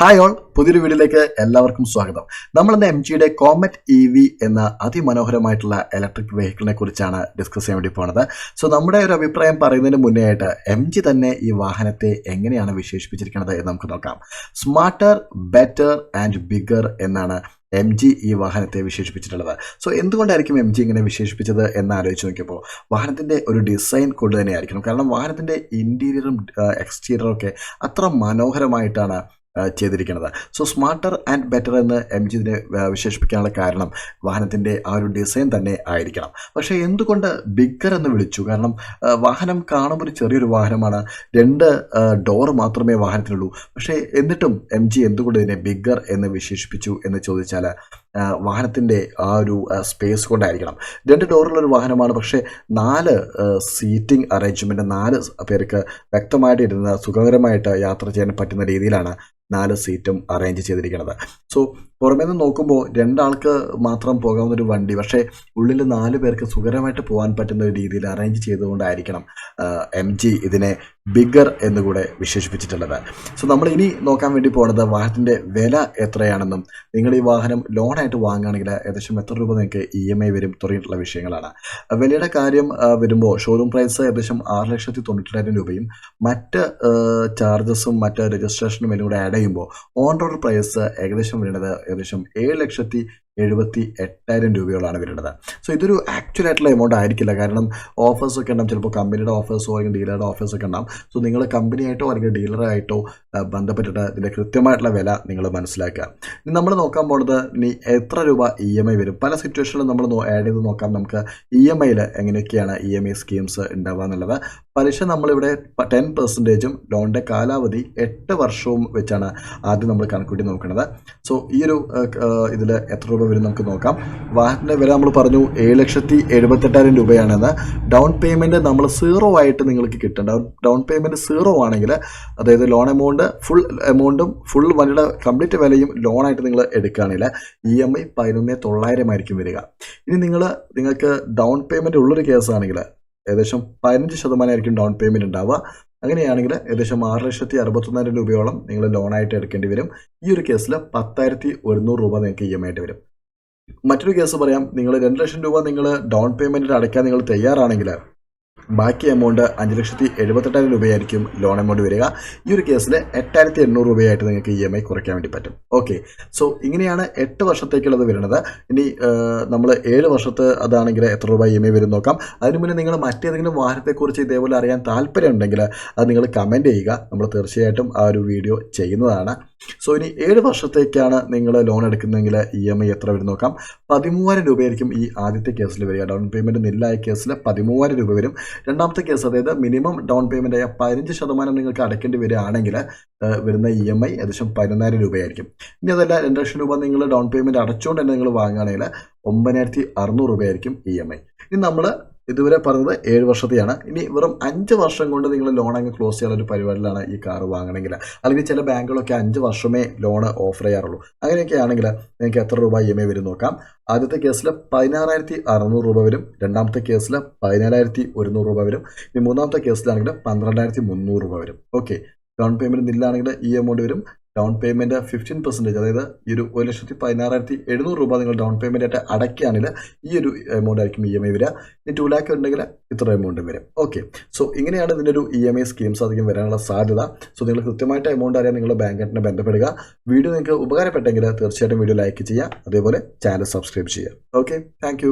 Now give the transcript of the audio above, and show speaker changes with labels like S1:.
S1: Hi all, പുതിയൊരു വീഡിയോയിലേക്ക് എല്ലാവർക്കും സ്വാഗതം. നമ്മളിന്ന് എം ജിയുടെ കോമറ്റ് EV എന്ന അതിമനോഹരമായിട്ടുള്ള ഇലക്ട്രിക് വെഹിക്കിളിനെ കുറിച്ചാണ് ഡിസ്കസ് ചെയ്യാൻ വേണ്ടി പോകുന്നത്. സോ നമ്മുടെ ഒരു അഭിപ്രായം പറയുന്നതിന് മുന്നേ ആയിട്ട് എം ജി തന്നെ ഈ വാഹനത്തെ എങ്ങനെയാണ് വിശേഷിപ്പിച്ചിരിക്കുന്നത് എന്ന് നമുക്ക് നോക്കാം. സ്മാർട്ടർ, ബെറ്റർ ആൻഡ് ബിഗർ എന്നാണ് എം ജി ഈ വാഹനത്തെ വിശേഷിപ്പിച്ചിട്ടുള്ളത്. സോ എന്തുകൊണ്ടായിരിക്കും എം ജി ഇങ്ങനെ വിശേഷിപ്പിച്ചത് എന്ന് ആലോചിച്ച് നോക്കിയപ്പോൾ വാഹനത്തിൻ്റെ ഒരു ഡിസൈൻ കൊണ്ട് തന്നെയായിരിക്കണം. കാരണം വാഹനത്തിൻ്റെ ഇൻറ്റീരിയറും എക്സ്റ്റീരിയറും ഒക്കെ അത്ര മനോഹരമായിട്ടാണ് ചെയ്തിരിക്കുന്നത്. സോ സ്മാർട്ടർ ആൻഡ് ബെറ്റർ എന്ന് എം ജി ഇതിനെ വിശേഷിപ്പിക്കാനുള്ള കാരണം വാഹനത്തിൻ്റെ ആ ഒരു ഡിസൈൻ തന്നെ ആയിരിക്കണം. പക്ഷേ എന്തുകൊണ്ട് ബിഗ്ഗർ എന്ന് വിളിച്ചു? കാരണം വാഹനം കാണുമ്പോൾ ഒരു ചെറിയൊരു വാഹനമാണ്, 2 ഡോർ മാത്രമേ വാഹനത്തിനുള്ളൂ. പക്ഷേ എന്നിട്ടും എം ജി എന്തുകൊണ്ട് ഇതിനെ ബിഗ്ഗർ എന്ന് വിശേഷിപ്പിച്ചു എന്ന് ചോദിച്ചാൽ വാഹനത്തിൻ്റെ ആ ഒരു സ്പേസ് കൊണ്ടായിരിക്കണം. 2 ഡോറുള്ളൊരു വാഹനമാണ്, പക്ഷേ 4 സീറ്റിംഗ് അറേഞ്ച്മെൻറ്റ്, 4 പേർക്ക് വ്യക്തമായിട്ട് ഇരുന്ന് സുഖകരമായിട്ട് യാത്ര ചെയ്യാൻ പറ്റുന്ന രീതിയിലാണ് 4 സീറ്റും അറേഞ്ച് ചെയ്തിരിക്കുന്നത്. സോ പുറമേ നിന്ന് നോക്കുമ്പോൾ 2 ആൾക്ക് മാത്രം പോകാവുന്നൊരു വണ്ടി, പക്ഷേ ഉള്ളിൽ 4 പേർക്ക് സുഖകരമായിട്ട് പോകാൻ പറ്റുന്ന ഒരു രീതിയിൽ അറേഞ്ച് ചെയ്തുകൊണ്ടായിരിക്കണം എം ജി ഇതിനെ ബിഗ്ഗർ എന്നുകൂടെ വിശേഷിപ്പിച്ചിട്ടുള്ളത്. സോ നമ്മൾ ഇനി നോക്കാൻ വേണ്ടി പോകുന്നത് വാഹനത്തിൻ്റെ വില എത്രയാണെന്നും നിങ്ങൾ ഈ വാഹനം ലോണായിട്ട് വാങ്ങുകയാണെങ്കിൽ ഏകദേശം എത്ര രൂപ നിങ്ങൾക്ക് EMI വരും തുടങ്ങിയിട്ടുള്ള വിഷയങ്ങളാണ്. വിലയുടെ കാര്യം വരുമ്പോൾ ഷോറൂം പ്രൈസ് ഏകദേശം 6,92,000 രൂപയും മറ്റ് ചാർജസും മറ്റ് രജിസ്ട്രേഷനും എല്ലാം കൂടെ ആഡ് ചെയ്യുമ്പോൾ ഓൺ റോഡ് പ്രൈസ് ഏകദേശം വരുന്നത് ഏകദേശം 7,78,000 രൂപയോളാണ് വരുന്നത്. സോ ഇതൊരു ആക്ച്വൽ ആയിട്ടുള്ള എമൗണ്ട് ആയിരിക്കില്ല, കാരണം ഓഫേഴ്സൊക്കെ ഉണ്ടാകും. ചിലപ്പോൾ കമ്പനിയുടെ ഓഫേഴ്സോ അല്ലെങ്കിൽ ഡീലറുടെ ഓഫേഴ്സൊക്കെ ഉണ്ടാകും. സോ നിങ്ങൾ കമ്പനിയായിട്ടോ അല്ലെങ്കിൽ ഡീലറായിട്ടോ ബന്ധപ്പെട്ടിട്ട് ഇതിൻ്റെ കൃത്യമായിട്ടുള്ള വില നിങ്ങൾ മനസ്സിലാക്കുക. ഇനി നമ്മൾ നോക്കാൻ പോകുന്നത് ഇനി എത്ര രൂപ EMI വരും. പല സിറ്റുവേഷനിലും നമ്മൾ ആഡ് ചെയ്ത് നോക്കാം നമുക്ക് EMIയിൽ എങ്ങനെയൊക്കെയാണ് EMI സ്കീംസ് ഉണ്ടാവുക എന്നുള്ളത്. പലിശ നമ്മളിവിടെ 10%, ലോണിൻ്റെ കാലാവധി 8 വർഷവും വെച്ചാണ് ആദ്യം നമ്മൾ കണക്കൂട്ടി നോക്കുന്നത്. സോ ഈ ഒരു ഇതിൽ എത്ര രൂപ വരും നമുക്ക് നോക്കാം. വാഹനത്തിൻ്റെ വില നമ്മൾ പറഞ്ഞു 7,78,000 രൂപയാണെന്ന്. ഡൗൺ പേയ്മെൻറ്റ് നമ്മൾ 0 ആയിട്ട് നിങ്ങൾക്ക് കിട്ടേണ്ട, ഡൗൺ പേയ്മെൻറ്റ് 0 ആണെങ്കിൽ, അതായത് ലോൺ എമൗണ്ട് ഫുൾ എമൗണ്ടും ഫുൾ വണ്ടിയുടെ കംപ്ലീറ്റ് വിലയും ലോണായിട്ട് നിങ്ങൾ എടുക്കുകയാണെങ്കിൽ EMI 11,900 ആയിരിക്കും വരിക. ഇനി നിങ്ങൾക്ക് ഡൗൺ പേയ്മെൻറ്റ് ഉള്ളൊരു കേസാണെങ്കിൽ ഏകദേശം 15% ആയിരിക്കും ഡൗൺ പേയ്മെൻറ്റ് ഉണ്ടാവുക. അങ്ങനെയാണെങ്കിൽ ഏകദേശം 6,61,000 രൂപയോളം നിങ്ങൾ ലോണായിട്ട് എടുക്കേണ്ടി വരും. ഈ ഒരു കേസിൽ 10,100 രൂപ നിങ്ങൾക്ക് EMI ആയിട്ട് വരും. മറ്റൊരു കേസ് പറയാം, നിങ്ങൾ 2 ലക്ഷം രൂപ നിങ്ങൾ ഡൗൺ പേയ്മെൻറ്റ് അടയ്ക്കാൻ നിങ്ങൾ തയ്യാറാണെങ്കിൽ ബാക്കി എമൗണ്ട് 5,78,000 രൂപയായിരിക്കും ലോൺ എമൗണ്ട് വരിക. ഈ ഒരു കേസിൽ 8,800 രൂപയായിട്ട് നിങ്ങൾക്ക് EMI കുറയ്ക്കാൻ വേണ്ടി പറ്റും. ഓക്കെ, സോ ഇങ്ങനെയാണ് 8 വർഷത്തേക്കുള്ളത് വരുന്നത്. ഇനി നമ്മൾ 7 വർഷത്തെ അതാണെങ്കിൽ എത്ര രൂപ EMI വരും നോക്കാം. അതിന് മുന്നേ നിങ്ങൾ മറ്റേതെങ്കിലും വാഹനത്തെക്കുറിച്ച് ഇതേപോലെ അറിയാൻ താല്പര്യം ഉണ്ടെങ്കിൽ അത് നിങ്ങൾ കമൻറ്റ് ചെയ്യുക. നമ്മൾ തീർച്ചയായിട്ടും ആ ഒരു വീഡിയോ ചെയ്യുന്നതാണ്. സോ ഇനി 7 വർഷത്തേക്കാണ് നിങ്ങൾ ലോൺ എടുക്കുന്നതെങ്കിൽ EMI എത്ര വരും നോക്കാം. 13,000 രൂപയായിരിക്കും ഈ ആദ്യത്തെ കേസിൽ വരിക. ഡൗൺ പേയ്മെൻറ്റ് നില്ലായ കേസിൽ 13,000 രൂപ വരും. രണ്ടാമത്തെ കേസ്, അതായത് മിനിമം ഡൗൺ പേയ്മെൻ്റ് ആയ 15% നിങ്ങൾക്ക് അടയ്ക്കേണ്ടി വരികയാണെങ്കിൽ വരുന്ന EMI ഏകദേശം 11,000 രൂപയായിരിക്കും. ഇനി അതല്ല 2 ലക്ഷം രൂപ നിങ്ങൾ ഡൗൺ പേയ്മെൻറ്റ് അടച്ചുകൊണ്ട് തന്നെ നിങ്ങൾ വാങ്ങുകയാണെങ്കിൽ 9,600 രൂപയായിരിക്കും EMI. ഇനി നമ്മൾ ഇതുവരെ പറഞ്ഞത് 7 വർഷത്തെയാണ്. ഇനി വെറും 5 വർഷം കൊണ്ട് നിങ്ങൾ ലോൺ അങ്ങ് ക്ലോസ് ചെയ്യാനുള്ള ഒരു പരിപാടിയിലാണ് ഈ കാർ വാങ്ങണമെങ്കിൽ, അല്ലെങ്കിൽ ചില ബാങ്കുകളൊക്കെ 5 വർഷമേ ലോണ് ഓഫർ ചെയ്യാറുള്ളൂ. അങ്ങനെയൊക്കെ ആണെങ്കിൽ നിങ്ങൾക്ക് എത്ര രൂപ EMI വരും നോക്കാം. ആദ്യത്തെ കേസിൽ 16,600 രൂപ വരും. രണ്ടാമത്തെ കേസിൽ 17,100 രൂപ വരും. ഇനി മൂന്നാമത്തെ കേസിലാണെങ്കിൽ 12,300 രൂപ വരും. ഓക്കെ, ഡൗൺ പേയ്മെൻറ്റ് നില്ലാണെങ്കിൽ ഈ എമൗണ്ട് വരും. ഡൗൺ പേയ്മെൻറ്റ് 15%, അതായത് ഈ ഒരു 1,16,700 രൂപ നിങ്ങൾ ഡൗൺ പേയ്മെൻ്റ് ആയിട്ട് അടയ്ക്കുകയാണെങ്കിൽ ഈ ഒരു എമൗണ്ട് ആയിരിക്കും EMI വരിക. ഇനി 2 ലാക്ക് ഉണ്ടെങ്കിൽ ഇത്ര എമൗണ്ട് വരും. ഓക്കെ, സോ ഇങ്ങനെയാണ് ഇതിൻ്റെ ഒരു EMI സ്കീംസ് അധികം വരാനുള്ള സാധ്യത. സോ നിങ്ങൾ കൃത്യമായിട്ട് എമൗണ്ട് അറിയാൻ നിങ്ങൾ ബാങ്കായിട്ടിനെ ബന്ധപ്പെടുക. വീഡിയോ നിങ്ങൾക്ക് ഉപകാരപ്പെട്ടെങ്കിൽ തീർച്ചയായിട്ടും വീഡിയോ ലൈക്ക് ചെയ്യുക, അതേപോലെ ചാനൽ സബ്സ്ക്രൈബ് ചെയ്യുക. Okay, thank